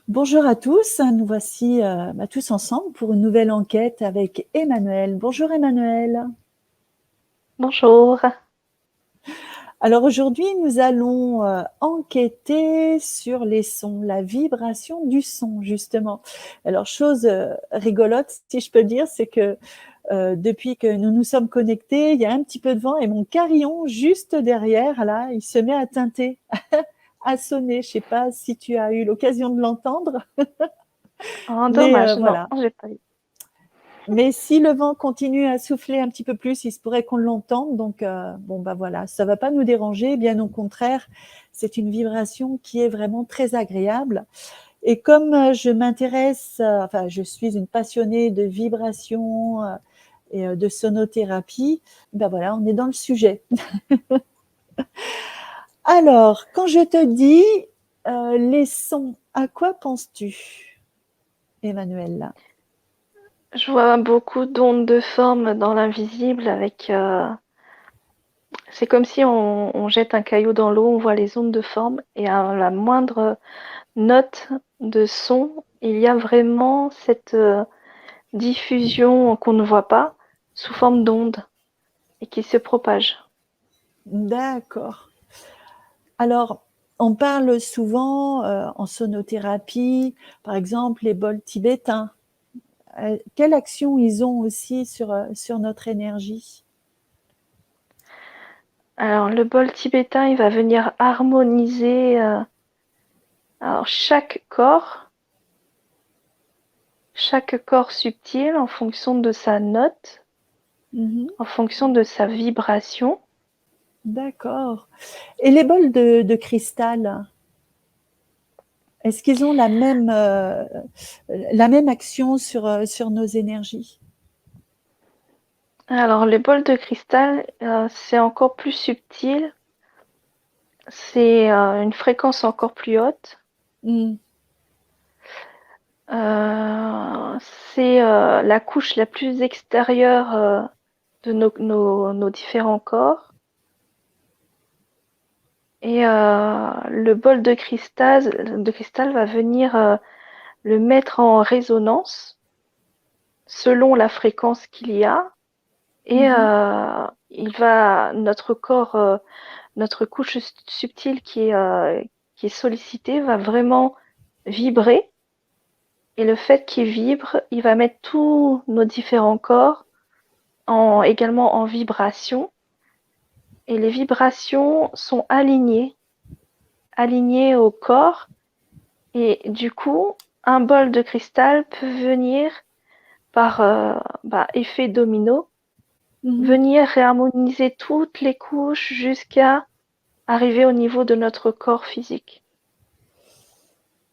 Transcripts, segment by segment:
Bonjour à tous, nous voici tous ensemble pour une nouvelle enquête avec Emmanuel. Bonjour Emmanuel. Bonjour. Alors aujourd'hui, nous allons enquêter sur les sons, la vibration du son justement. Alors chose rigolote, si je peux dire, c'est que depuis que nous nous sommes connectés, il y a un petit peu de vent et mon carillon juste derrière, là, il se met à teinter, à sonner. Je ne sais pas si tu as eu l'occasion de l'entendre, Oh, mais dommage, non, voilà. j'ai pas eu. Mais si le vent continue à souffler un petit peu plus, il se pourrait qu'on l'entende. Donc, bon, bah voilà, ça ne va pas nous déranger. Bien au contraire, c'est une vibration qui est vraiment très agréable. Et comme je m'intéresse, enfin, je suis une passionnée de vibrations et de sonothérapie, ben voilà, on est dans le sujet. Alors, quand je te dis les sons, à quoi penses-tu, Emmanuel? Je vois beaucoup d'ondes de forme dans l'invisible avec. C'est comme si on jette un caillou dans l'eau, on voit les ondes de forme et à la moindre note de son, il y a vraiment cette diffusion qu'on ne voit pas sous forme d'ondes et qui se propage. D'accord. Alors, on parle souvent en sonothérapie, par exemple, les bols tibétains. Quelle action ils ont aussi sur notre énergie? Alors, le bol tibétain, il va venir harmoniser alors chaque corps subtil en fonction de sa note, Mhm. en fonction de sa vibration. D'accord. Et les bols de cristal, est-ce qu'ils ont la même action sur nos énergies? Alors, les bols de cristal, c'est encore plus subtil, c'est une fréquence encore plus haute. Mm. Euh, c'est la couche la plus extérieure de nos différents corps. Et le bol de cristal va venir le mettre en résonance selon la fréquence qu'il y a. Et Mhm. notre corps, notre couche subtile qui est sollicitée va vraiment vibrer. Et le fait qu'il vibre, il va mettre tous nos différents corps également en vibration. Et les vibrations sont alignées au corps. Et du coup, un bol de cristal peut venir par effet domino, Mhm. venir réharmoniser toutes les couches jusqu'à arriver au niveau de notre corps physique.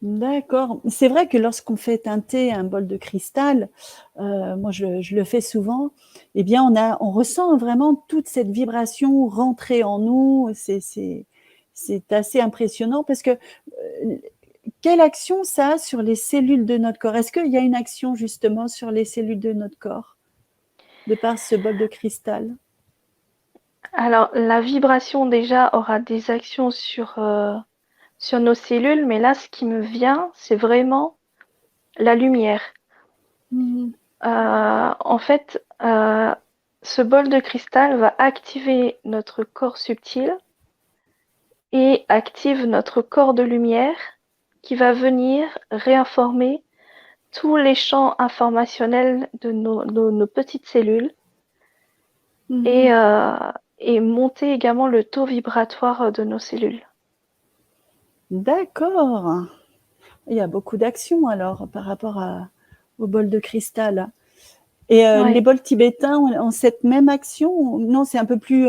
D'accord. C'est vrai que lorsqu'on fait teinter un bol de cristal, moi je le fais souvent, eh bien on ressent vraiment toute cette vibration rentrer en nous. C'est assez impressionnant parce que quelle action ça a sur les cellules de notre corps? Est-ce qu'il y a une action justement sur les cellules de notre corps de par ce bol de cristal? Alors, la vibration déjà aura des actions sur nos cellules, mais là, ce qui me vient, c'est vraiment la lumière. Mhm. En fait, ce bol de cristal va activer notre corps subtil et active notre corps de lumière qui va venir réinformer tous les champs informationnels de nos petites cellules et, Mhm. euh, et monter également le taux vibratoire de nos cellules. D'accord. Il y a beaucoup d'actions alors par rapport au bol de cristal. Et les Ouais. bols tibétains ont cette même action? Non, c'est un peu plus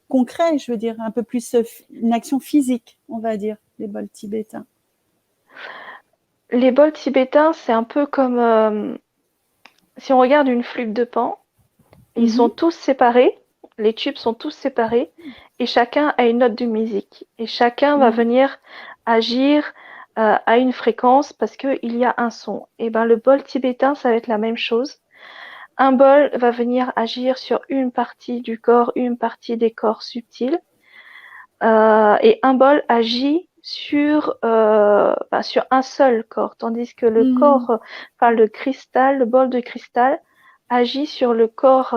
concret, je veux dire, un peu plus une action physique, on va dire, les bols tibétains. Les bols tibétains, c'est un peu comme si on regarde une flûte de Pan, ils sont Mhm. tous séparés, les tubes sont tous séparés, et chacun a une note de musique. Et chacun va Mhm. venir agir à une fréquence parce qu'il y a un son. Et ben le bol tibétain, ça va être la même chose. Un bol va venir agir sur une partie du corps, une partie des corps subtils, et un bol agit sur, sur un seul corps, tandis que le Mhm. corps, le cristal, le bol de cristal, agit sur le corps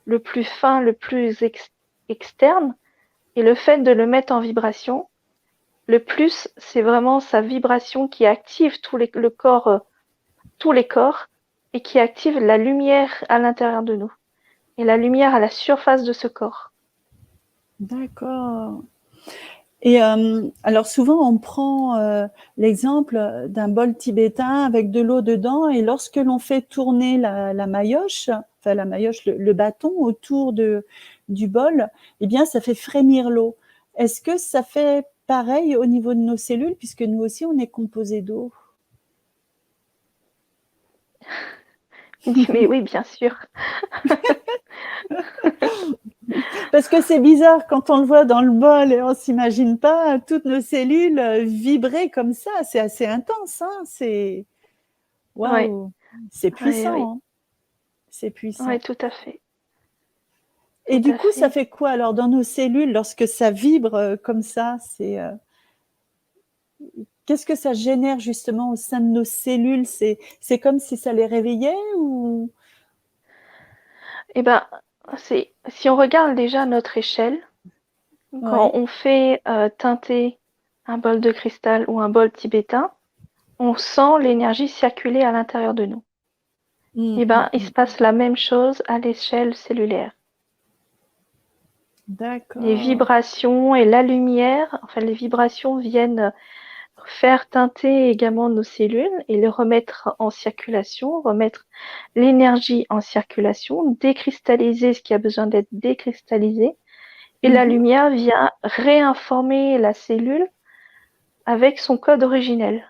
le plus fin, le plus externe, et le fait de le mettre en vibration, le plus, c'est vraiment sa vibration qui active le corps, tous les corps, et qui active la lumière à l'intérieur de nous, et la lumière à la surface de ce corps. D'accord. Et alors souvent, on prend l'exemple d'un bol tibétain avec de l'eau dedans, et lorsque l'on fait tourner la maillotche, enfin la maillotche, le bâton autour du bol, eh bien, ça fait frémir l'eau. Est-ce que ça fait pareil au niveau de nos cellules, puisque nous aussi, on est composé d'eau? Il dit, mais oui, bien sûr. Parce que c'est bizarre quand on le voit dans le bol et on s'imagine pas toutes nos cellules vibrer comme ça. C'est assez intense, hein. C'est Oui, waouh, c'est oui, oui, puissant, hein. C'est oui, puissant. tout à fait, Et tout du à coup, ça fait. fait quoi alors dans nos cellules lorsque ça vibre comme ça? C'est qu'est-ce que ça génère justement au sein de nos cellules? C'est comme si ça les réveillait ou Eh ben, si on regarde déjà notre échelle, quand ouais. on fait teinter un bol de cristal ou un bol tibétain, on sent l'énergie circuler à l'intérieur de nous. Mmh, Eh mmh, ben, il mmh. se passe la même chose à l'échelle cellulaire. Les D'accord. vibrations et la lumière, enfin les vibrations viennent faire teinter également nos cellules et les remettre en circulation, remettre l'énergie en circulation, décristalliser ce qui a besoin d'être décristallisé. Et la Mmh. lumière vient réinformer la cellule avec son code originel.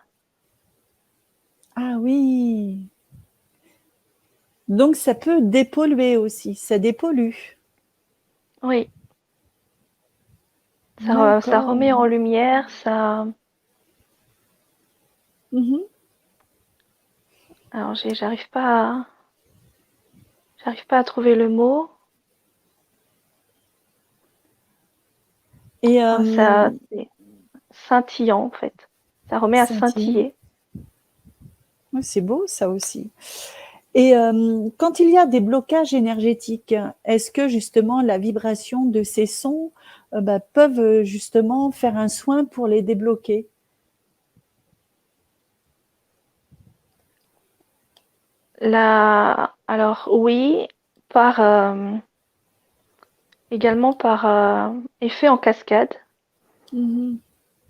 Ah oui. Donc ça peut dépolluer aussi, ça dépollue. Oui, ça remet D'accord. en lumière, ça. Mmh. Alors, j'arrive pas à trouver le mot. Et Ça, c'est scintillant en fait. Ça remet à scintillant. scintiller. Ouais, c'est beau ça aussi. Et quand il y a des blocages énergétiques, est-ce que justement la vibration de ces sons, peuvent, justement faire un soin pour les débloquer? Alors oui, par également par effet en cascade, Mmh.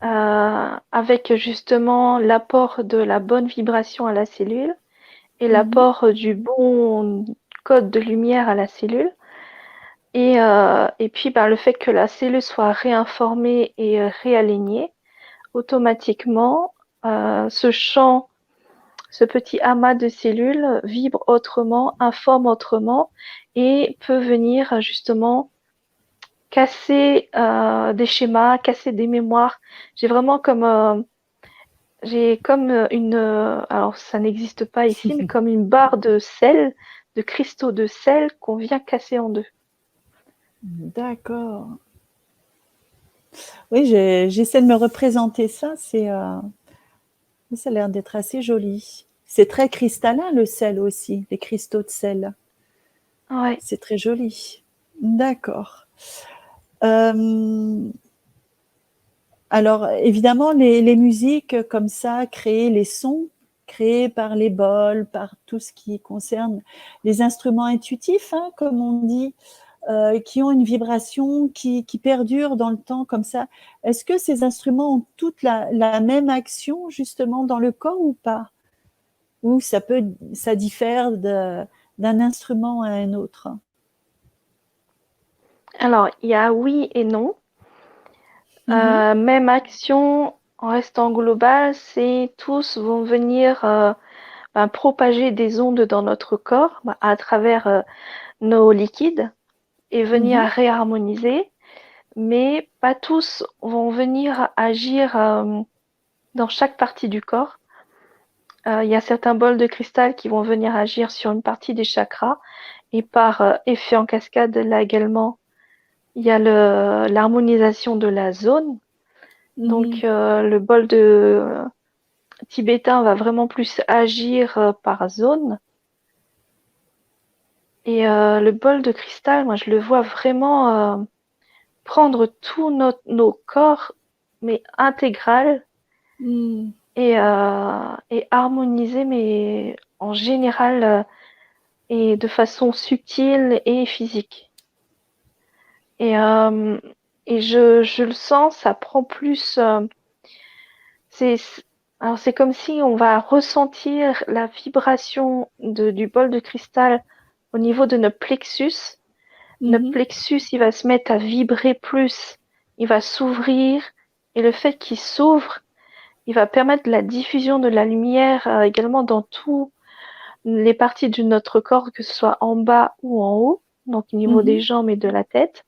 avec justement l'apport de la bonne vibration à la cellule et Mmh. l'apport du bon code de lumière à la cellule. Et puis le fait que la cellule soit réinformée et réalignée, automatiquement, ce champ, ce petit amas de cellules vibre autrement, informe autrement et peut venir justement casser des schémas, casser des mémoires. J'ai vraiment j'ai comme alors ça n'existe pas ici, mais comme une barre de sel, de cristaux de sel qu'on vient casser en deux. D'accord. Oui, j'essaie de me représenter ça, ça a l'air d'être assez joli. C'est très cristallin le sel aussi, les cristaux de sel. Ouais. C'est très joli. D'accord. Hem, alors évidemment les musiques comme ça, créer les sons, créés par les bols, par tout ce qui concerne les instruments intuitifs, hein, comme on dit, qui ont une vibration qui perdure dans le temps comme ça. Est-ce que ces instruments ont toutes la même action justement dans le corps ou pas? Ou ça diffère d'un instrument à un autre? Alors, il y a oui et non. Mmh. Même action en restant global, c'est tous vont venir propager des ondes dans notre corps à travers nos liquides et venir Mmh. réharmoniser, mais pas tous vont venir agir dans chaque partie du corps. Il y a certains bols de cristal qui vont venir agir sur une partie des chakras et par effet en cascade, là également, il y a l'harmonisation de la zone. Donc, Mhm. le bol de tibétain va vraiment plus agir par zone. Et le bol de cristal, moi, je le vois vraiment prendre tout nos corps, mais intégral, Mhm. et harmoniser, mais en général, et de façon subtile et physique. Et, euh, et je le sens, ça prend plus. C'est, alors c'est comme si on va ressentir la vibration du bol de cristal au niveau de notre plexus. Notre Mhm. plexus, il va se mettre à vibrer plus, il va s'ouvrir, et le fait qu'il s'ouvre, il va permettre la diffusion de la lumière également dans toutes les parties de notre corps, que ce soit en bas ou en haut, donc au niveau des Mhm. jambes et de la tête.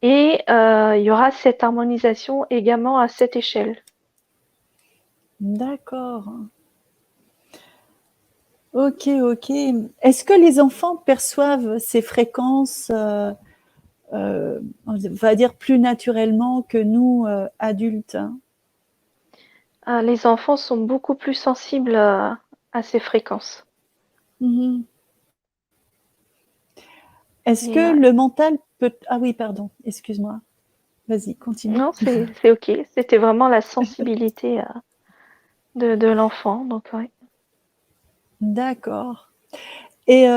Et il y aura cette harmonisation également à cette échelle. D'accord. Ok, ok. Est-ce que les enfants perçoivent ces fréquences, on va dire plus naturellement que nous, adultes? Les enfants sont beaucoup plus sensibles à ces fréquences. Mhm. Est-ce Et que le mental peut... Ah oui, pardon, excuse-moi. Vas-y, continue. non, c'est OK. C'était vraiment la sensibilité de l'enfant. Donc, ouais. D'accord. Et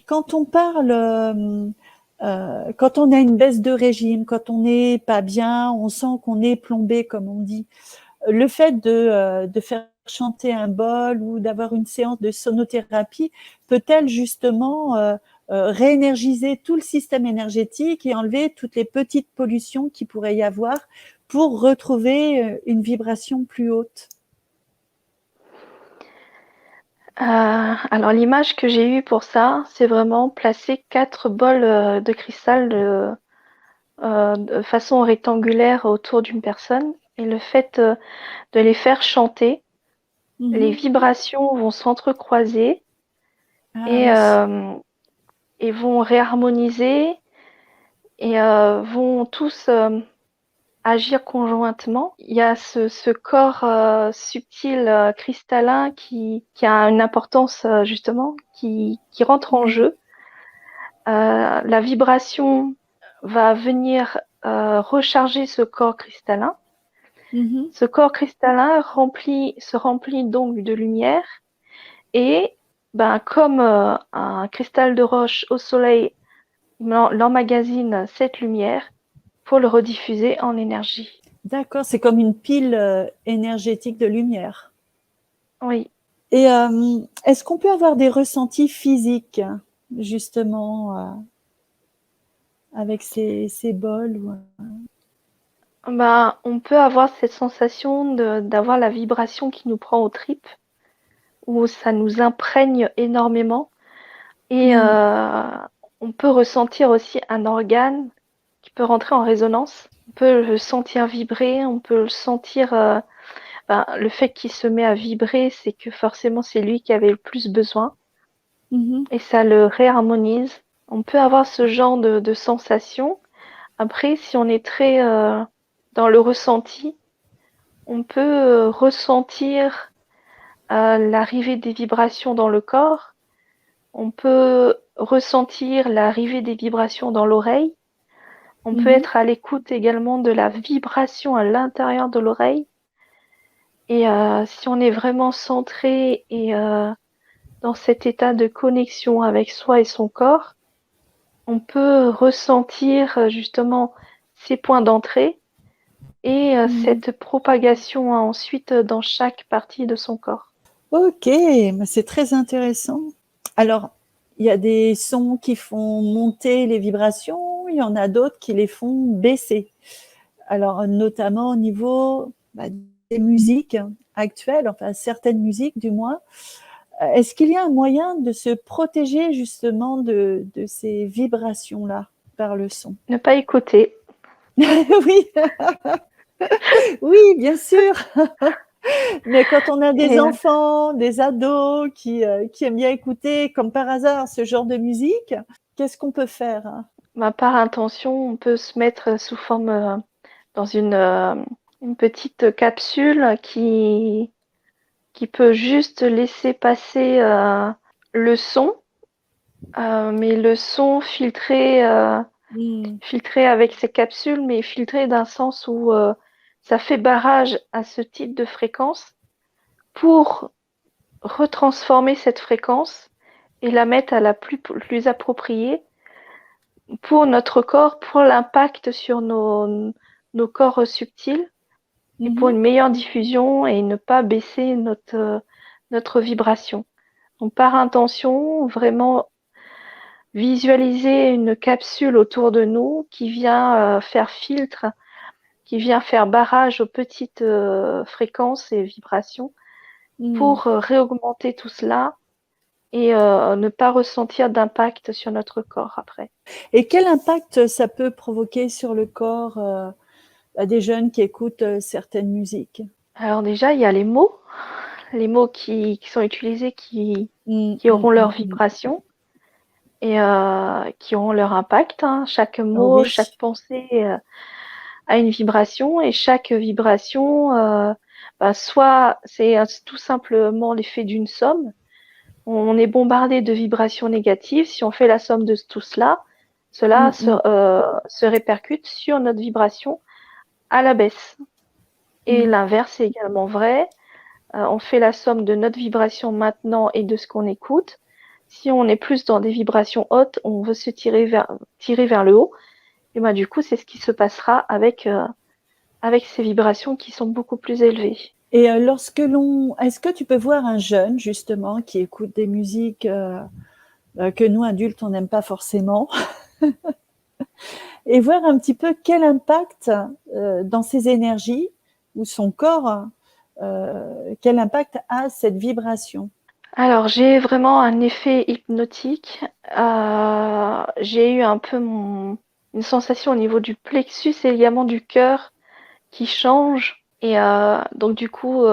quand on parle, quand on a une baisse de régime, quand on n'est pas bien, on sent qu'on est plombé, comme on dit, le fait de faire chanter un bol ou d'avoir une séance de sonothérapie peut-elle justement réénergiser tout le système énergétique et enlever toutes les petites pollutions qu'il pourrait y avoir pour retrouver une vibration plus haute? Alors, l'image que j'ai eue pour ça, c'est vraiment placer 4 bols de cristal de façon rectangulaire autour d'une personne. Et le fait de les faire chanter, les Mhm. vibrations vont s'entrecroiser, Ah et, oui. euh, et vont réharmoniser, et vont tous agir conjointement. Il y a ce corps subtil, cristallin, qui a une importance, justement, qui rentre en Mhm. jeu. La vibration va venir recharger ce corps cristallin. Mhm. Ce corps cristallin se remplit donc de lumière, et ben, comme un cristal de roche au soleil l'emmagasine cette lumière pour le rediffuser en énergie. D'accord, c'est comme une pile énergétique de lumière. Oui. Et est-ce qu'on peut avoir des ressentis physiques, justement, avec ces bols Ben, on peut avoir cette sensation d'avoir la vibration qui nous prend aux tripes, où ça nous imprègne énormément. Et Mm. on peut ressentir aussi un organe qui peut rentrer en résonance. On peut le sentir vibrer, on peut le sentir. Ben, le fait qu'il se met à vibrer, c'est que forcément c'est lui qui avait le plus besoin, Mhm. et ça le réharmonise. On peut avoir ce genre de sensation. Après, si on est très dans le ressenti, on peut ressentir l'arrivée des vibrations dans le corps. On peut ressentir l'arrivée des vibrations dans l'oreille. On peut Mhm. être à l'écoute également de la vibration à l'intérieur de l'oreille. Et si on est vraiment centré et dans cet état de connexion avec soi et son corps, on peut ressentir justement ces points d'entrée, et Mhm. cette propagation ensuite dans chaque partie de son corps. Ok, mais c'est très intéressant. Alors, il y a des sons qui font monter les vibrations, il y en a d'autres qui les font baisser. Alors, notamment au niveau des musiques actuelles, enfin certaines musiques du moins. Est-ce qu'il y a un moyen de se protéger justement de ces vibrations-là par le son? Ne pas écouter. Oui, oui, bien sûr. Mais quand on a des Et enfants, des ados qui aiment bien écouter, comme par hasard, ce genre de musique, qu'est-ce qu'on peut faire? par intention, on peut se mettre sous forme dans une une petite capsule qui peut juste laisser passer le son, mais le son filtré avec ces capsules, mais filtré d'un sens où ça fait barrage à ce type de fréquence pour retransformer cette fréquence et la mettre à la plus appropriée pour notre corps, pour l'impact sur nos corps subtils et pour une meilleure diffusion et ne pas baisser notre vibration. Donc, par intention, vraiment visualiser une capsule autour de nous qui vient faire filtre, qui vient faire barrage aux petites fréquences et vibrations pour réaugmenter tout cela et ne pas ressentir d'impact sur notre corps après. Et quel impact ça peut provoquer sur le corps à des jeunes qui écoutent certaines musiques? Alors déjà, il y a les mots qui sont utilisés qui auront leur vibration et qui auront leur impact. Hein. Chaque mot, Oui. chaque pensée a une vibration et chaque vibration, soit c'est tout simplement l'effet d'une somme. On est bombardé de vibrations négatives. Si on fait la somme de tout cela, cela se répercute sur notre vibration à la baisse. Et l'inverse est également vrai. On fait la somme de notre vibration maintenant et de ce qu'on écoute. Si on est plus dans des vibrations hautes, on veut se tirer vers le haut. Et ben, du coup, c'est ce qui se passera avec ces vibrations qui sont beaucoup plus élevées. Et est-ce que tu peux voir un jeune justement qui écoute des musiques que nous adultes on n'aime pas forcément et voir un petit peu quel impact dans ses énergies ou son corps, quel impact a cette vibration? Alors, j'ai vraiment un effet hypnotique. J'ai eu un peu une sensation au niveau du plexus et ligament du cœur qui change. Et donc, du coup,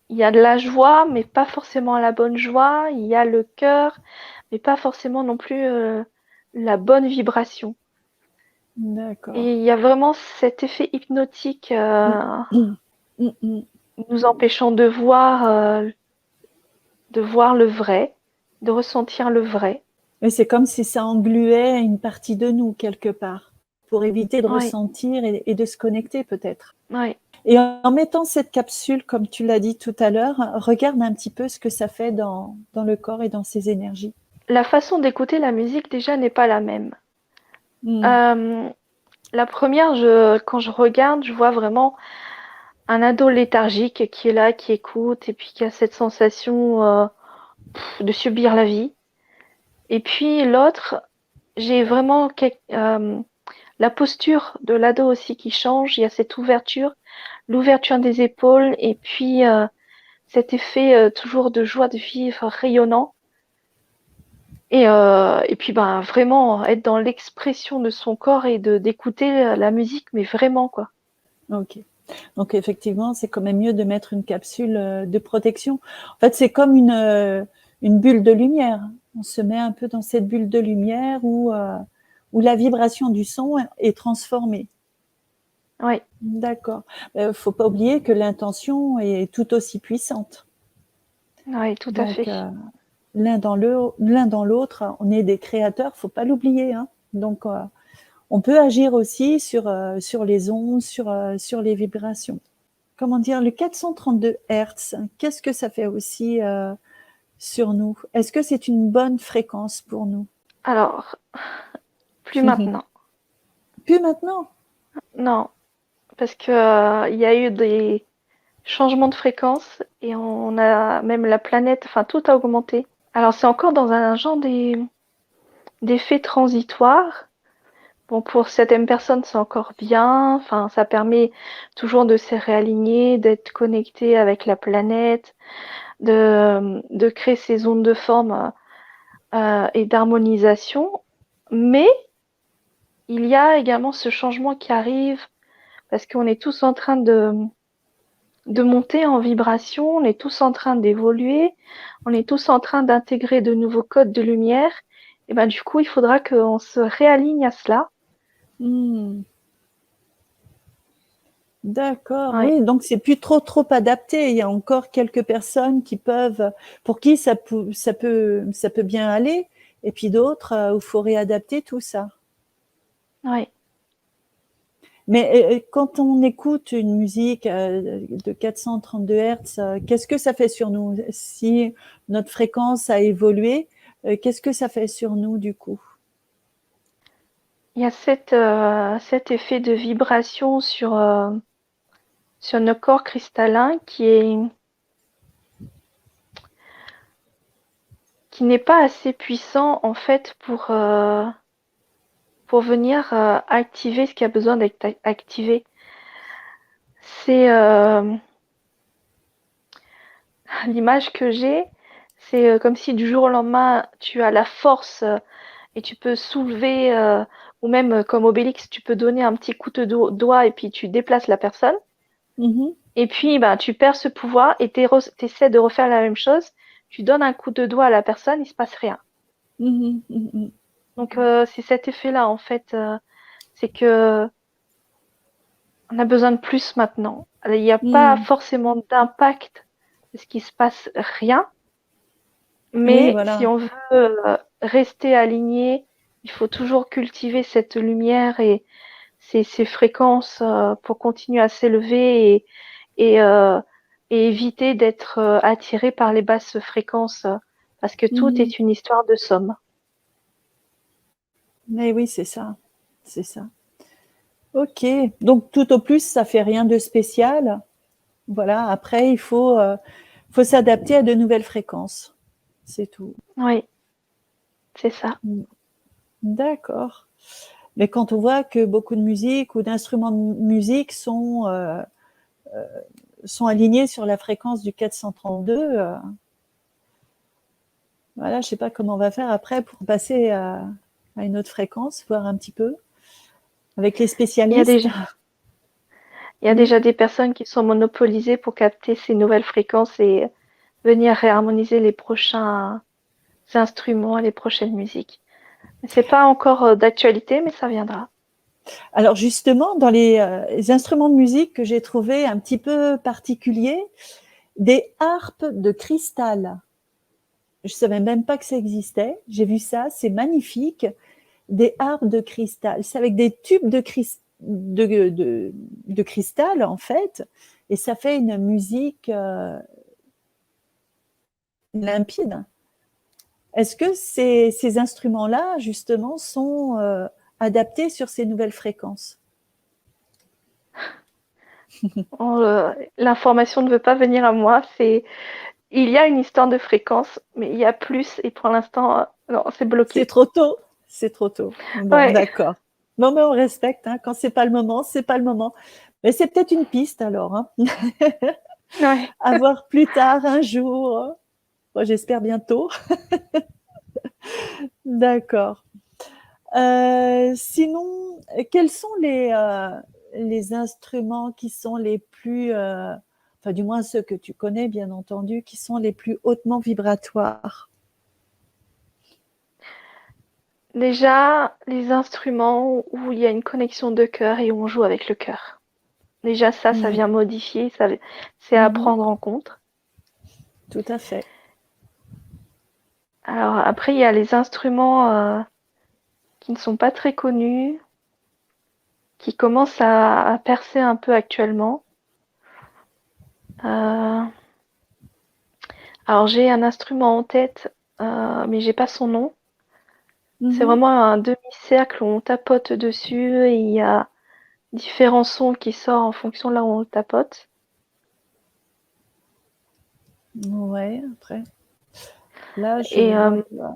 il y a de la joie, mais pas forcément la bonne joie. Il y a le cœur, mais pas forcément non plus la bonne vibration. D'accord. Et il y a vraiment cet effet hypnotique nous empêchant de voir le vrai, de ressentir le vrai. Mais c'est comme si ça engluait une partie de nous quelque part, pour éviter de Oui, ressentir et de se connecter peut-être. oui. Et en mettant cette capsule, comme tu l'as dit tout à l'heure, regarde un petit peu ce que ça fait dans le corps et dans ses énergies. La façon d'écouter la musique déjà n'est pas la même. La première, quand je regarde, je vois vraiment un ado léthargique qui est là, qui écoute et puis qui a cette sensation de subir la vie. Et puis l'autre, j'ai vraiment la posture de l'ado aussi qui change. Il y a cette ouverture, l'ouverture des épaules et puis cet effet toujours de joie de vivre rayonnant. Et puis ben vraiment être dans l'expression de son corps et d'écouter la musique, mais vraiment quoi. Ok. Donc effectivement, c'est quand même mieux de mettre une capsule de protection. En fait, c'est comme une bulle de lumière. On se met un peu dans cette bulle de lumière où la vibration du son est transformée. Oui. D'accord. Faut pas oublier que l'intention est tout aussi puissante. Oui, tout à Donc fait. l'un dans l'autre, on est des créateurs, faut pas l'oublier. Hein. Donc on peut agir aussi sur les ondes, sur les vibrations. Comment dire, le 432 Hertz, qu'est-ce que ça fait aussi sur nous? Est-ce que c'est une bonne fréquence pour nous? Alors, plus maintenant. Plus maintenant? Non, parce que il y a eu des changements de fréquence et on a même la planète, enfin tout a augmenté. Alors c'est encore dans un genre d'effet transitoire. Bon, pour certaines personnes, c'est encore bien. Enfin, ça permet toujours de se réaligner, d'être connecté avec la planète, de créer ces ondes de forme et d'harmonisation. Mais il y a également ce changement qui arrive parce qu'on est tous en train de monter en vibration, on est tous en train d'évoluer, on est tous en train d'intégrer de nouveaux codes de lumière. Et ben, du coup, il faudra qu'on se réaligne à cela. D'accord, Ouais, oui, donc c'est plus trop adapté. Il y a encore quelques personnes pour qui ça peut bien aller, et puis d'autres où il faut réadapter tout ça. ouais. Mais quand on écoute une musique de 432 Hertz, qu'est-ce que ça fait sur nous? Si notre fréquence a évolué, qu'est-ce que ça fait sur nous du coup? Il y a cet effet de vibration sur nos corps cristallins qui n'est pas assez puissant en fait pour venir activer ce qui a besoin d'être activé. C'est l'image que j'ai, c'est comme si du jour au lendemain tu as la force et tu peux soulever, ou même comme Obélix, tu peux donner un petit coup de doigt et puis tu déplaces la personne. Mhm, Et puis, ben, tu perds ce pouvoir et tu essaies de refaire la même chose. Tu donnes un coup de doigt à la personne, il se passe rien. mhm, mhm, Donc, c'est cet effet-là, en fait. C'est que on a besoin de plus maintenant. Il n'y a pas mhm. forcément d'impact parce qu'il se passe rien. Oui, Mais si voilà. on veut rester aligné, il faut toujours cultiver cette lumière et ces fréquences pour continuer à s'élever et, euh, et éviter d'être attiré par les basses fréquences parce que tout Mhm. est une histoire de somme. Mais oui, c'est ça, c'est ça. Ok, donc tout au plus, ça fait rien de spécial. Voilà, après, faut s'adapter à de nouvelles fréquences. C'est tout. Oui, c'est ça. Mm. D'accord. Mais quand on voit que beaucoup de musique ou d'instruments de musique sont alignés sur la fréquence du 432, voilà, je sais pas comment on va faire après pour passer à une autre fréquence, voir un petit peu avec les Il y a spécialistes. déjà, il y a Mm. déjà des personnes qui sont monopolisées pour capter ces nouvelles fréquences et venir réharmoniser les prochains instruments et les prochaines musiques. C'est pas encore d'actualité, mais ça viendra. Alors justement, dans les instruments de musique que j'ai trouvé un petit peu particuliers, des harpes de cristal. Je savais même pas que ça existait. J'ai vu ça, c'est magnifique. Des harpes de cristal. C'est avec des tubes de cristal, en fait, et ça fait une musique limpide. Est-ce que ces instruments-là, justement, sont adaptés sur ces nouvelles fréquences? L'information ne veut pas venir à moi. Il y a une histoire de fréquence, mais il y a plus et pour l'instant, non, c'est C'est bloqué. trop tôt. C'est trop tôt. Bon, Ouais, d'accord. Non, mais on respecte. Hein. Quand c'est pas le moment, c'est pas le moment. Mais c'est peut-être une piste alors. Hein. ouais. À voir plus tard, un jour. Moi, j'espère bientôt. D'accord. Sinon, quels sont les instruments qui sont les plus, enfin du moins ceux que tu connais bien entendu, qui sont les plus hautement vibratoires? Déjà, les instruments où il y a une connexion de cœur et où on joue avec le cœur. Déjà, ça Mmh. vient modifier, c'est à Mmh. prendre en compte. Tout à fait. Alors après, il y a les instruments qui ne sont pas très connus, qui commencent à percer un peu actuellement. Euh, alors j'ai un instrument en tête, mais j'ai pas son nom. C'est Mmh. vraiment un demi-cercle où on tapote dessus et il y a différents sons qui sortent en fonction de là où on le tapote. Ouais, après, là, je Et vois pas.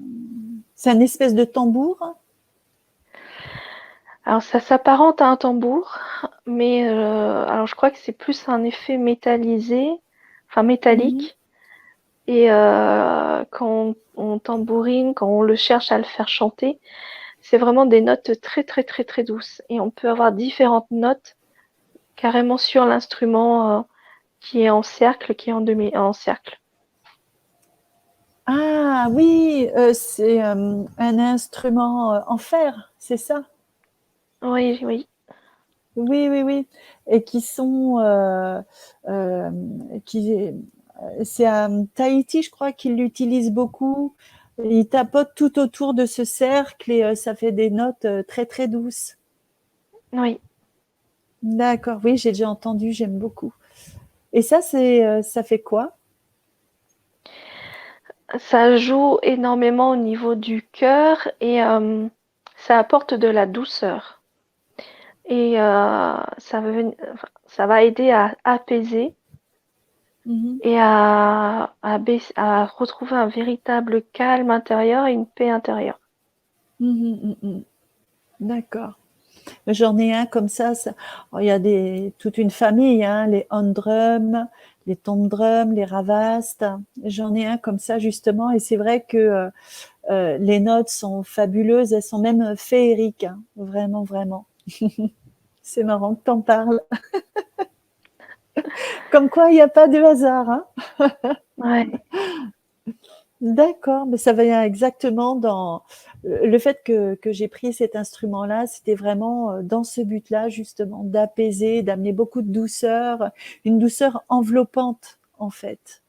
C'est un espèce de tambour? alors ça s'apparente à un tambour, mais alors je crois que c'est plus un effet métallisé, enfin Mmh. métallique. Et quand on tambourine, quand on le cherche à le faire chanter, c'est vraiment des notes très très très très douces. Et on peut avoir différentes notes carrément sur l'instrument qui est en cercle, qui est en cercle. Ah oui, c'est un instrument en fer, c'est ça? Oui, oui. Oui, oui, oui, et qui sont, euh, qui, c'est à Tahiti, je crois qu'ils l'utilisent beaucoup. Ils tapotent tout autour de ce cercle et ça fait des notes très très douces. Oui, D'accord, oui, j'ai déjà entendu, j'aime beaucoup. Et ça, ça fait quoi? ça joue énormément au niveau du cœur et ça apporte de la douceur. Et ça va aider à apaiser Mhm, et à retrouver un véritable calme intérieur et une paix intérieure. mhm, mhm. D'accord. J'en ai un comme ça. Oh, il y a toute une famille, hein, les on-drum, les tom-drum, les ravastes. J'en ai un comme ça justement, et c'est vrai que les notes sont fabuleuses, elles sont même féeriques, hein, vraiment, vraiment. C'est marrant que t'en parles. Comme quoi, il n'y a pas de hasard, hein. Ouais, D'accord, mais ça va exactement dans le fait que j'ai pris cet instrument-là, c'était vraiment dans ce but-là, justement, d'apaiser, d'amener beaucoup de douceur, une douceur enveloppante, en fait.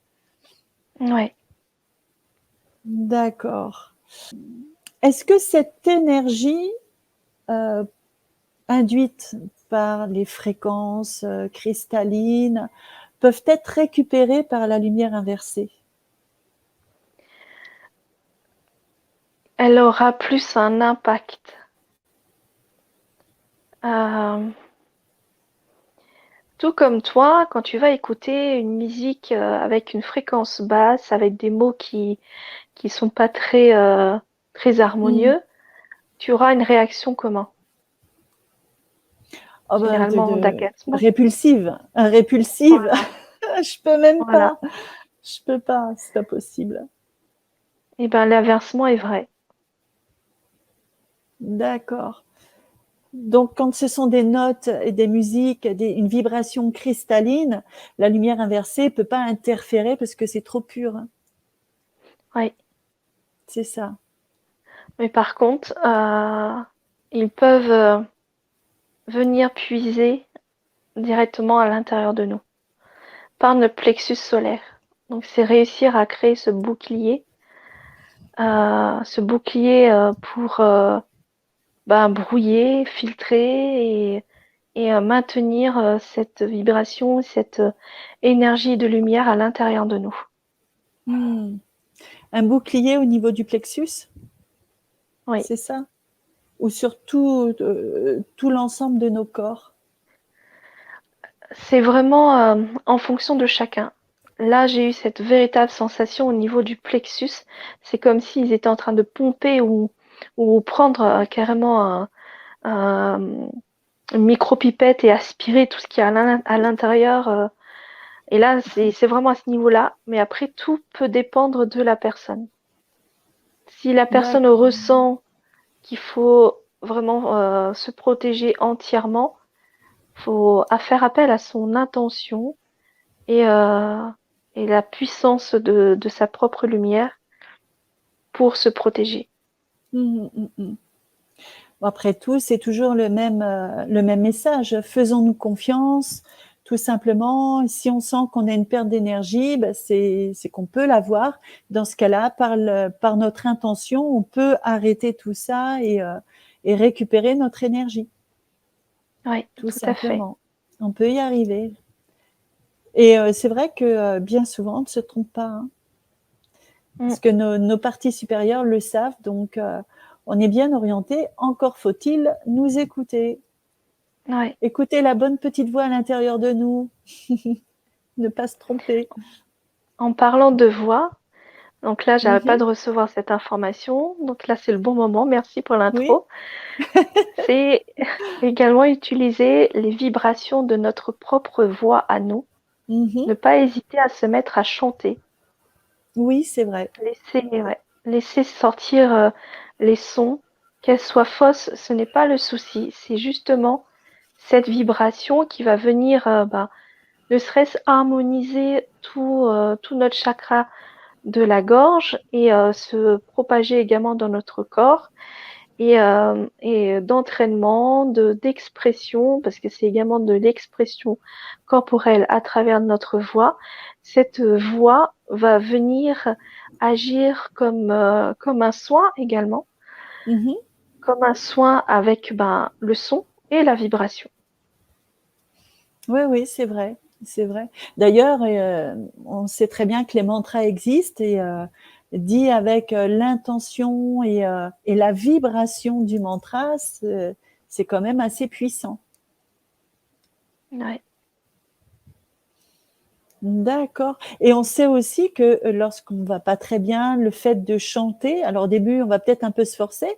ouais. D'accord. Est-ce que cette énergie euh, induite par les fréquences cristallines peuvent être récupérées par la lumière inversée? Elle aura plus un impact. Euh, Tout comme toi, quand tu vas écouter une musique avec une fréquence basse, avec des mots qui sont pas très Hmm. harmonieux, tu auras une réaction comment? Oh ben, Généralement d'agacement. répulsive, répulsive. Voilà, Je peux même voilà. pas. Je peux pas, c'est pas possible. Et ben l'inversement est vrai. D'accord. Donc, quand ce sont des notes et des musiques, une vibration cristalline, la lumière inversée peut pas interférer parce que c'est trop pur, hein. Oui. C'est ça. Mais par contre, ils peuvent venir puiser directement à l'intérieur de nous, par notre plexus solaire. Donc c'est réussir à créer ce bouclier pour brouiller, filtrer et maintenir cette vibration, cette énergie de lumière à l'intérieur de nous. Hmm. Un bouclier au niveau du plexus, Oui, c'est ça? Ou sur tout l'ensemble de nos corps? c'est vraiment en fonction de chacun. Là, j'ai eu cette véritable sensation au niveau du plexus. C'est comme s'ils étaient en train de pomper ou prendre carrément un- une micro-pipette et aspirer tout ce qui est à l'intérieur. Et là, c'est vraiment à ce niveau-là. Mais après, tout peut dépendre de la personne. Si la personne D'accord. ressent qu'il faut vraiment se protéger entièrement, faut faire appel à son intention et, euh, et la puissance de sa propre lumière pour se protéger. Hmm, hmm, hmm. Après tout, c'est toujours le même message. Faisons-nous confiance, tout simplement. Si on sent qu'on a une perte d'énergie, ben c'est qu'on peut l'avoir. Dans ce cas-là, par notre intention, on peut arrêter tout ça et récupérer notre énergie, Oui, tout tout à fait. simplement. On peut y arriver. Et c'est vrai que bien souvent, on ne se trompe pas, hein, Mm. parce que nos parties supérieures le savent, donc on est bien orienté. Encore faut-il nous écouter. Ouais. Écouter la bonne petite voix à l'intérieur de nous, ne pas se tromper. En parlant de voix, donc là, j'arrête pas Mhm. de recevoir cette information. Donc là, c'est le bon moment. Merci pour Oui. l'intro. C'est également utiliser les vibrations de notre propre voix à nous. Mhm. Ne pas hésiter à se mettre à chanter. Oui, c'est vrai. Laisser sortir les sons, qu'elles soient fausses, ce n'est pas le souci. C'est justement cette vibration qui va venir, ne serait-ce harmoniser tout notre chakra de la gorge et se propager également dans notre corps et d'entraînement, d'expression, parce que c'est également de l'expression corporelle à travers notre voix. Cette voix va venir agir comme un soin également, Mhm. comme un soin avec le son et la vibration. Oui, oui, c'est vrai, c'est vrai. D'ailleurs, on sait très bien que les mantras existent et dit avec l'intention et la vibration du mantra, c'est quand même assez puissant. Ouais. D'accord. Et on sait aussi que lorsqu'on va pas très bien, le fait de chanter, alors au début, on va peut-être un peu se forcer,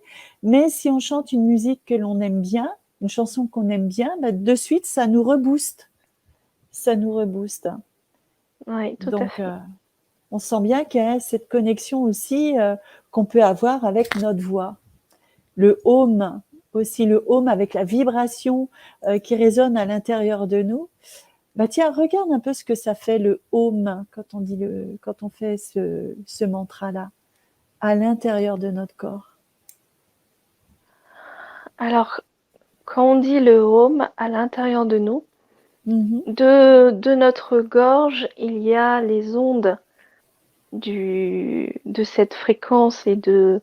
mais si on chante une musique que l'on aime bien, une chanson qu'on aime bien, bah, de suite, ça nous rebooste. Ça nous rebooste. Oui, tout à Donc, fait. on sent bien qu'il y a cette connexion aussi qu'on peut avoir avec notre voix. Le home, aussi le home avec la vibration qui résonne à l'intérieur de nous. Bah tiens, regarde un peu ce que ça fait le home quand on dit quand on fait ce mantra-là à l'intérieur de notre corps. Alors, quand on dit le home à l'intérieur de nous, Mhm. de notre gorge, il y a les ondes de cette fréquence et de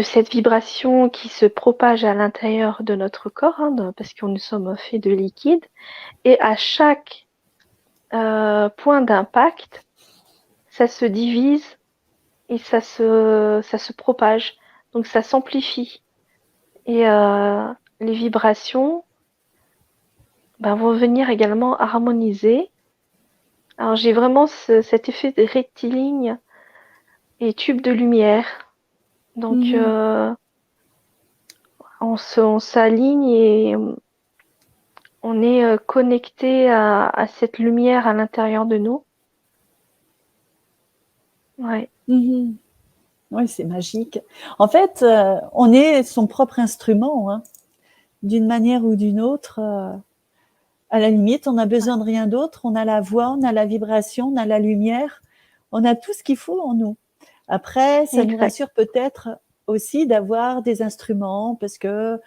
cette vibration qui se propage à l'intérieur de notre corps, hein, parce que nous sommes faits de liquide. Et à chaque point d'impact, ça se divise et ça se propage. Donc ça s'amplifie. Et les vibrations vont venir également harmoniser. Alors j'ai vraiment cet effet de rectiligne et tube de lumière. Donc Mhm. on s'aligne et on est connecté à cette lumière à l'intérieur de nous. Ouais, Mhm. Oui, c'est magique. En fait, on est son propre instrument, hein, d'une manière ou d'une autre. À la limite, on n'a ouais, besoin de rien d'autre. On a la voix, on a la vibration, on a la lumière. On a tout ce qu'il faut en nous. Après, ça nous exact. rassure peut-être aussi d'avoir des instruments parce que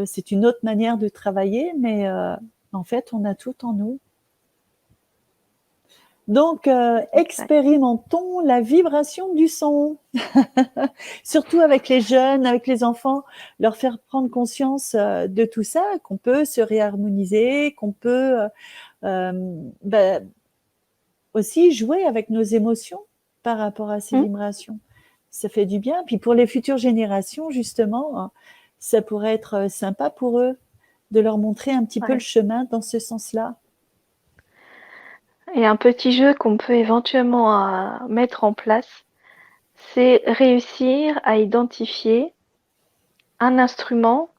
c'est une autre manière de travailler, mais en fait, on a tout en nous. Donc, Exact. expérimentons la vibration du son, surtout avec les jeunes, avec les enfants, leur faire prendre conscience de tout ça, qu'on peut se réharmoniser, qu'on peut euh, bah, aussi jouer avec nos émotions par rapport à ces Hmm. vibrations. Ça fait du bien. Puis pour les futures générations, justement, ça pourrait être sympa pour eux de leur montrer un petit peu le Ouais. chemin dans ce sens-là. Et un petit jeu qu'on peut éventuellement mettre en place, c'est réussir à identifier un instrument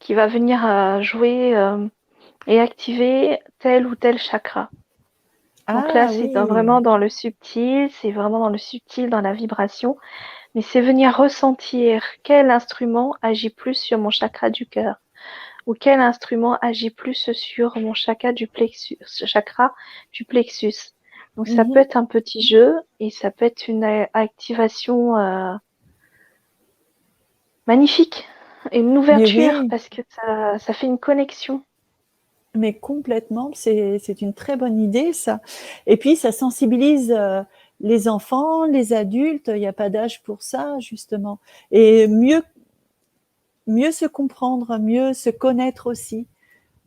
qui va venir jouer et activer tel ou tel chakra. Donc là, Ah c'est oui. vraiment dans le subtil, c'est vraiment dans le subtil, dans la vibration, mais c'est venir ressentir quel instrument agit plus sur mon chakra du cœur ou quel instrument agit plus sur mon chakra du plexus. Donc ça peut Mhm. être un petit jeu et ça peut être une activation magnifique et une Mais ouverture oui, parce que ça fait une connexion. mais complètement, c'est une très bonne idée ça. Et puis ça sensibilise les enfants, les adultes, il n'y a pas d'âge pour ça justement. Et mieux se comprendre, mieux se connaître aussi,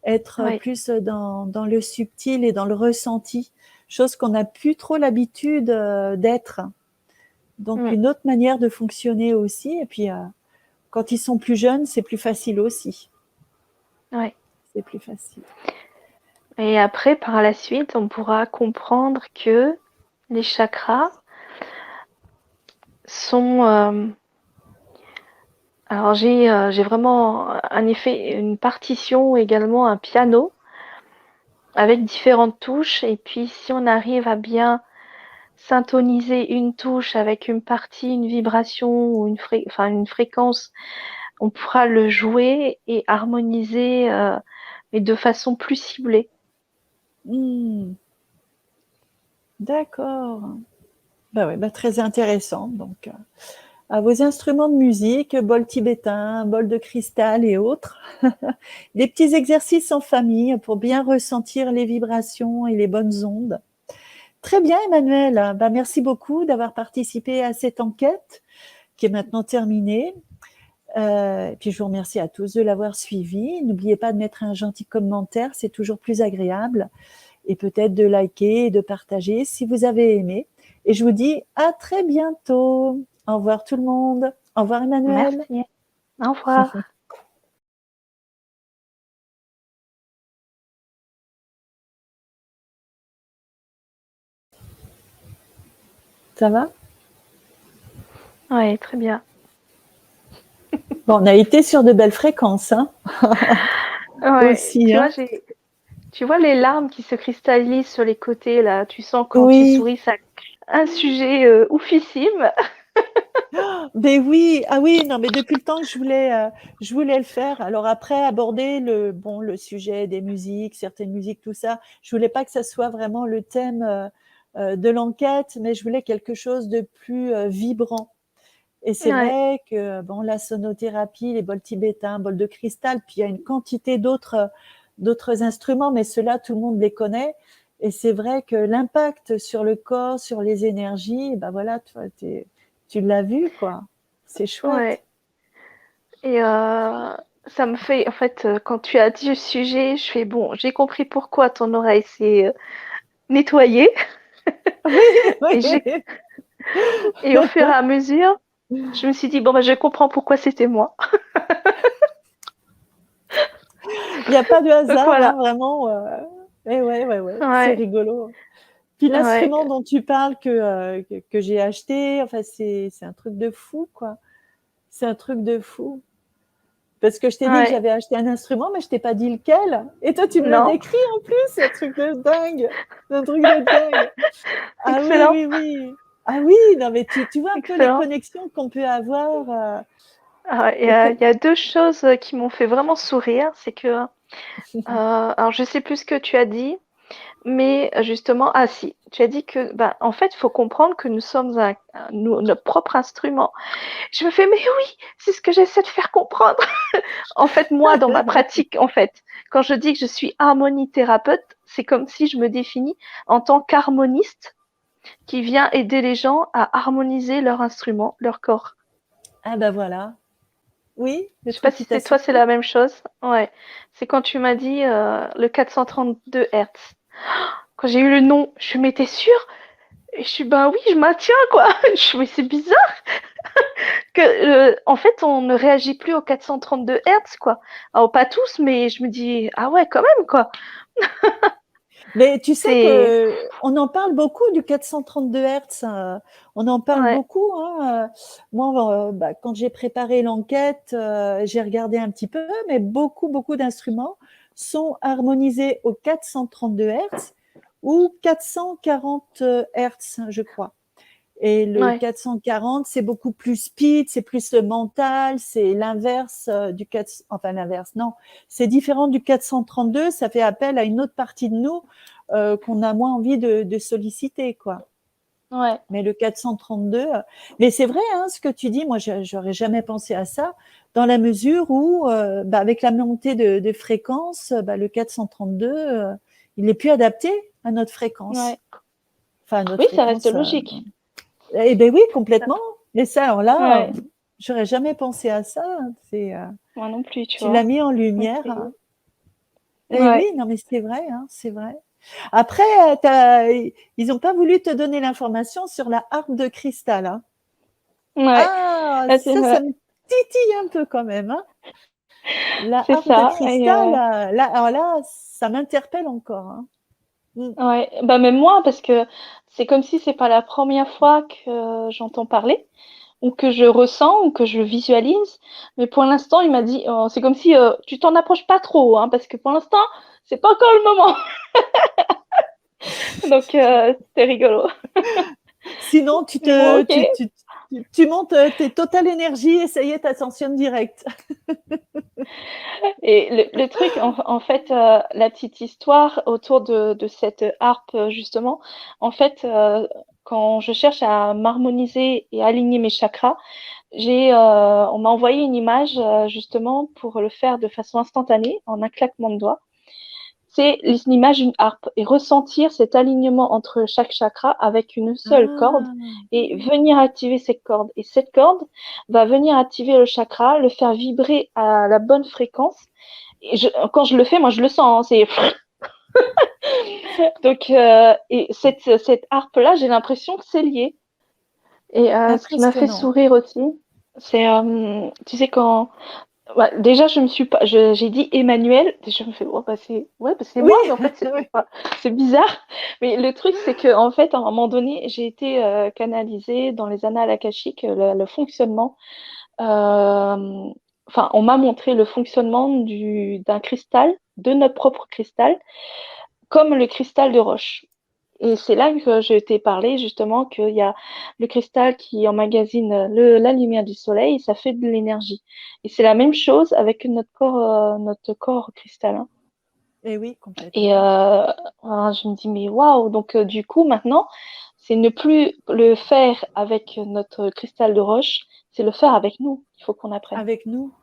être Oui. plus dans le subtil et dans le ressenti, chose qu'on n'a plus trop l'habitude d'être. Donc Mm. une autre manière de fonctionner aussi. Et puis quand ils sont plus jeunes, c'est plus facile aussi. Ouais. C'est plus facile. Et après, par la suite, on pourra comprendre que les chakras sont. Alors j'ai vraiment un effet, une partition également, un piano avec différentes touches. Et puis si on arrive à bien syntoniser une touche avec une partie, une vibration ou enfin, une fréquence, on pourra le jouer et harmoniser, mais de façon plus ciblée. Hmm, d'accord. Bah ouais, bah très intéressant. Donc, à vos instruments de musique, bol tibétain, bol de cristal et autres. Des petits exercices en famille pour bien ressentir les vibrations et les bonnes ondes. Très bien, Emmanuel. Bah, merci beaucoup d'avoir participé à cette enquête qui est maintenant terminée. Et puis je vous remercie à tous de l'avoir suivi. N'oubliez pas de mettre un gentil commentaire, c'est toujours plus agréable. Et peut-être de liker et de partager si vous avez aimé. Et je vous dis à très bientôt. Au revoir tout le monde. Au revoir Emmanuel. Merci. Au revoir. Ça va? Oui, très bien. Bon, on a été sur de belles fréquences, hein. Ouais, Aussi, tu hein. vois, tu vois les larmes qui se cristallisent sur les côtés, là. Tu sens quand tu Oui, souris, ça un sujet oufissime. mais oui, ah oui, non, mais depuis le temps que je voulais le faire. Alors après, aborder le sujet des musiques, certaines musiques, tout ça. Je voulais pas que ça soit vraiment le thème de l'enquête, mais je voulais quelque chose de plus vibrant. Et c'est Ouais, vrai que bon, la sonothérapie, les bols tibétains, bols de cristal, puis il y a une quantité d'autres instruments, mais ceux-là, tout le monde les connaît. Et c'est vrai que l'impact sur le corps, sur les énergies, ben voilà, tu l'as vu, quoi. C'est chouette. ouais. Et ça me fait, en fait, quand tu as dit le sujet, je fais bon, j'ai compris pourquoi ton oreille s'est nettoyée. Oui, Et, j'ai, oui. et au fur et à mesure, je me suis dit, bon, bah, je comprends pourquoi c'était moi. Il n'y a pas de Donc hasard, hein, voilà. vraiment. Et ouais, c'est Ouais, rigolo. Puis ouais, l'instrument dont tu parles que j'ai acheté, enfin, c'est un truc de fou, quoi. C'est un truc de fou. Parce que je t'ai dit que ouais. j'avais acheté un instrument, mais je t'ai pas dit lequel. Et toi, tu me le Non, décris en plus, c'est un truc de dingue. C'est un truc de dingue. Ah oui, excellent, oui, oui. Ah oui, non, mais tu vois un peu les excellent. connexions qu'on peut avoir. Ah, Et que... il y a deux choses qui m'ont fait vraiment sourire. C'est que, alors je sais plus ce que tu as dit, mais justement, ah si, tu as dit que, ben, en fait, il faut comprendre que nous sommes notre propre instrument. Je me fais, mais oui, c'est ce que j'essaie de faire comprendre. En fait, moi, dans ma pratique, en fait, quand je dis que je suis harmonithérapeute, c'est comme si je me définis en tant qu'harmoniste qui vient aider les gens à harmoniser leur instrument, leur corps. Ah ben voilà. Oui, le Je sais pas truc si qui t'a c'est toi, c'est surpris. la même chose. Ouais. C'est quand tu m'as dit le 432 Hertz. Quand j'ai eu le nom, je me t'es sûr? Et je suis, ben oui, je maintiens, quoi. Je mais c'est bizarre que, en fait, on ne réagit plus au 432 Hertz, quoi. Alors, pas tous, mais je me dis, ah ouais, quand même, quoi. Mais tu sais C'est, que on en parle beaucoup du 432 Hertz. On en parle ouais, beaucoup, hein. Moi, bah, quand j'ai préparé l'enquête, j'ai regardé un petit peu, mais beaucoup d'instruments sont harmonisés au 432 Hertz ou 440 Hertz, je crois. Et le ouais, 440, c'est beaucoup plus speed, c'est plus le mental, c'est l'inverse du 4, enfin l'inverse, non, c'est différent du 432, ça fait appel à une autre partie de nous qu'on a moins envie de solliciter, quoi. ouais, Mais le 432, mais c'est vrai, hein, ce que tu dis, moi, j'aurais jamais pensé à ça, dans la mesure où, bah, avec la montée de fréquence, bah, le 432, il est plus adapté à notre fréquence. ouais. Enfin, à notre Oui, ça reste fréquence. logique. Eh ben oui, complètement. Mais ça, alors là, Ouais, j'aurais jamais pensé à ça. C'est, moi non plus, tu tu l'as vois. mis en Donc, lumière, hein. Eh oui, ouais, non, mais c'est vrai, hein, c'est vrai. Après, ils n'ont pas voulu te donner l'information sur la harpe de cristal, hein. ouais. Ah, Là, ça me titille un peu quand même, hein. La c'est harpe de ça. Et cristal, là, alors là, ça m'interpelle encore, hein. Mm. ouais, bah même moi, parce que c'est comme si c'est pas la première fois que j'entends parler, ou que je ressens, ou que je visualise. Mais pour l'instant, il m'a dit, c'est comme si tu t'en approches pas trop, hein, parce que pour l'instant, c'est pas encore le moment. Donc, c'était rigolo. Sinon, Mais bon, ok. tu montes tes totales énergies et ça y est, t'ascensionnes direct. Et le truc, en fait, la petite histoire autour de cette harpe, justement, en fait, quand je cherche à m'harmoniser et aligner mes chakras, on m'a envoyé une image justement pour le faire de façon instantanée, en un claquement de doigts. C'est l'image d'une harpe et ressentir cet alignement entre chaque chakra avec une seule corde Ah, et venir activer cette corde. Et cette corde va venir activer le chakra, le faire vibrer à la bonne fréquence. Et quand je le fais, moi je le sens, hein, c'est donc et cette harpe-là, j'ai l'impression que c'est lié. Et ce qui m'a fait impressionnant. sourire aussi, c'est tu sais quand ouais, déjà, je me suis pas, j'ai dit Emmanuel. Déjà, je me fais, oh, bah, c'est Oui, moi, mais en fait, oui. c'est bizarre. Mais le truc, c'est que, en fait, à un moment donné, j'ai été canalisée dans les annales akashiques, le fonctionnement. euh, Enfin, on m'a montré le fonctionnement d'un cristal, de notre propre cristal, comme le cristal de roche. Et c'est là que je t'ai parlé justement qu'il y a le cristal qui emmagasine la lumière du soleil et ça fait de l'énergie. Et c'est la même chose avec notre corps cristallin. Et oui, Et complètement. alors, je me dis, mais waouh! Donc, du coup, maintenant, c'est ne plus le faire avec notre cristal de roche, c'est le faire avec nous. Il faut qu'on apprenne. Avec nous.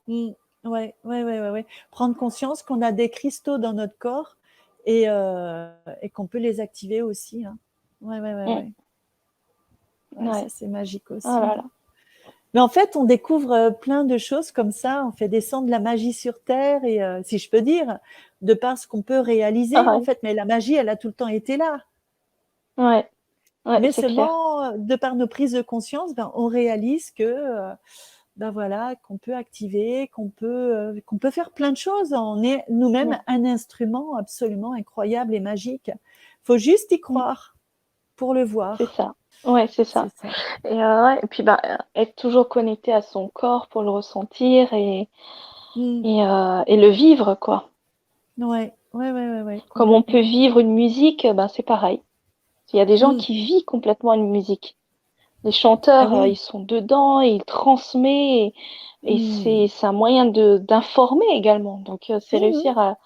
Mm. Ouais, ouais, ouais, ouais, ouais. Prendre conscience qu'on a des cristaux dans notre corps et qu'on peut les activer aussi, hein. Ouais, ouais, ouais, Mm. ouais. Ouais, ça, Ouais. c'est magique Oh aussi. là là. Mais en fait, on découvre plein de choses comme ça. On fait descendre la magie sur Terre et, si je peux dire, de par ce qu'on peut réaliser, en Ouais. fait. Mais la magie, elle a tout le temps été là. Ouais. Ouais, Mais c'est clair. seulement, de par nos prises de conscience, ben, on réalise que, ben voilà, qu'on peut activer, qu'on peut faire plein de choses. On est nous-mêmes Mm. un instrument absolument incroyable et magique. Faut juste y Mm. croire pour le C'est voir. ça. Ouais, c'est C'est ça. ça. Et, ouais, et puis bah, être toujours connecté à son corps pour le ressentir Mmh. et le vivre, quoi. Ouais, ouais, ouais, ouais, ouais, Comme on peut complètement. vivre une musique, ben, c'est pareil. Il y a des gens Mmh. qui vivent complètement une musique. Les Ah chanteurs, ils oui. sont dedans, ils transmettent, et Mmh. c'est un moyen d'informer également. Donc, c'est Mmh. réussir à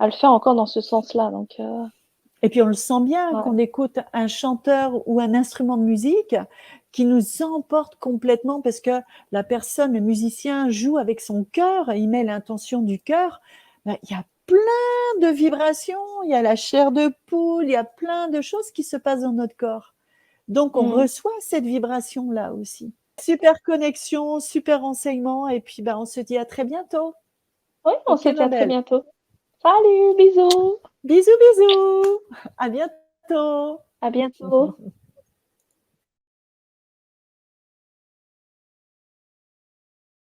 le faire encore dans ce sens-là. Donc, Et puis on le sent bien ouais. qu'on écoute un chanteur ou un instrument de musique qui nous emporte complètement parce que la personne, le musicien joue avec son cœur, il met l'intention du cœur. Ben, il y a plein de vibrations, il y a la chair de poule, il y a plein de choses qui se passent dans notre corps. Donc on Mm. reçoit cette vibration-là aussi. Super connexion, super renseignement et puis ben, on se dit à très bientôt. Ouais, on Ok se dit ma à très belle. bientôt. Salut, bisous, Bisous bisous. À bientôt. à bientôt.